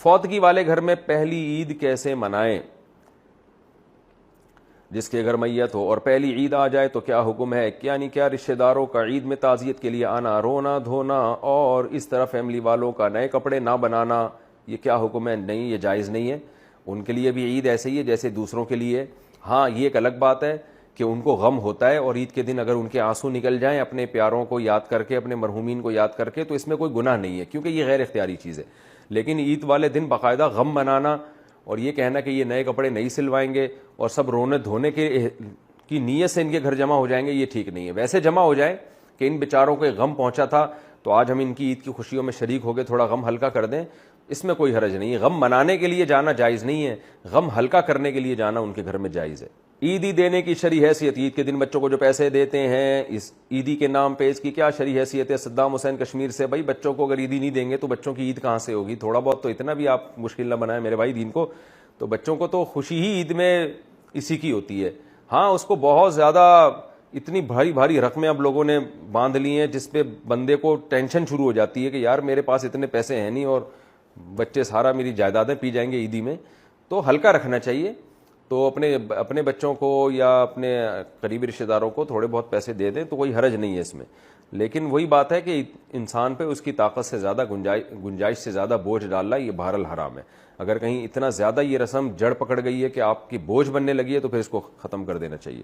فوتگی والے گھر میں پہلی عید کیسے منائیں؟ جس کے گھر میت ہو اور پہلی عید آ جائے تو کیا حکم ہے؟ یعنی کیا رشتہ داروں کا عید میں تعزیت کے لیے آنا، رونا دھونا اور اس طرح فیملی والوں کا نئے کپڑے نہ بنانا، یہ کیا حکم ہے؟ نہیں، یہ جائز نہیں ہے. ان کے لیے بھی عید ایسے ہی ہے جیسے دوسروں کے لیے. ہاں یہ ایک الگ بات ہے کہ ان کو غم ہوتا ہے، اور عید کے دن اگر ان کے آنسو نکل جائیں اپنے پیاروں کو یاد کر کے، اپنے مرحومین کو یاد کر کے، تو اس میں کوئی گناہ نہیں ہے، کیونکہ یہ غیر اختیاری چیز ہے. لیکن عید والے دن باقاعدہ غم منانا اور یہ کہنا کہ یہ نئے کپڑے نہیں سلوائیں گے اور سب رونے دھونے کی نیت سے ان کے گھر جمع ہو جائیں گے، یہ ٹھیک نہیں ہے. ویسے جمع ہو جائیں کہ ان بیچاروں کو غم پہنچا تھا تو آج ہم ان کی عید کی خوشیوں میں شریک ہو گئے، تھوڑا غم ہلکا کر دیں، اس میں کوئی حرج نہیں ہے. غم منانے کے لیے جانا جائز نہیں ہے، غم ہلکا کرنے کے لیے جانا ان کے گھر میں جائز ہے. عیدی دینے کی شرعی حیثیت، عید کے دن بچوں کو جو پیسے دیتے ہیں اس عیدی کے نام پہ، اس کی کیا شرعی حیثیت ہے؟ صدام حسین کشمیر سے. بھائی بچوں کو اگر عیدی نہیں دیں گے تو بچوں کی عید کہاں سے ہوگی؟ تھوڑا بہت تو اتنا بھی آپ مشکل نہ بنائیں میرے بھائی دین کو. تو بچوں کو تو خوشی ہی عید میں اسی کی ہوتی ہے. ہاں اس کو بہت زیادہ اتنی بھاری بھاری رقمیں اب لوگوں نے باندھ لی ہیں جس پہ بندے کو ٹینشن شروع ہو جاتی ہے کہ یار میرے پاس اتنے پیسے ہیں نہیں اور بچے سارا میری جائیدادیں پی جائیں گے عیدی میں. تو ہلکا رکھنا چاہیے. تو اپنے بچوں کو یا اپنے قریبی رشتہ داروں کو تھوڑے بہت پیسے دے دیں تو کوئی حرج نہیں ہے اس میں. لیکن وہی بات ہے کہ انسان پہ اس کی طاقت سے زیادہ گنجائش سے زیادہ بوجھ ڈالنا یہ بہرحال حرام ہے. اگر کہیں اتنا زیادہ یہ رسم جڑ پکڑ گئی ہے کہ آپ کی بوجھ بننے لگی ہے تو پھر اس کو ختم کر دینا چاہیے.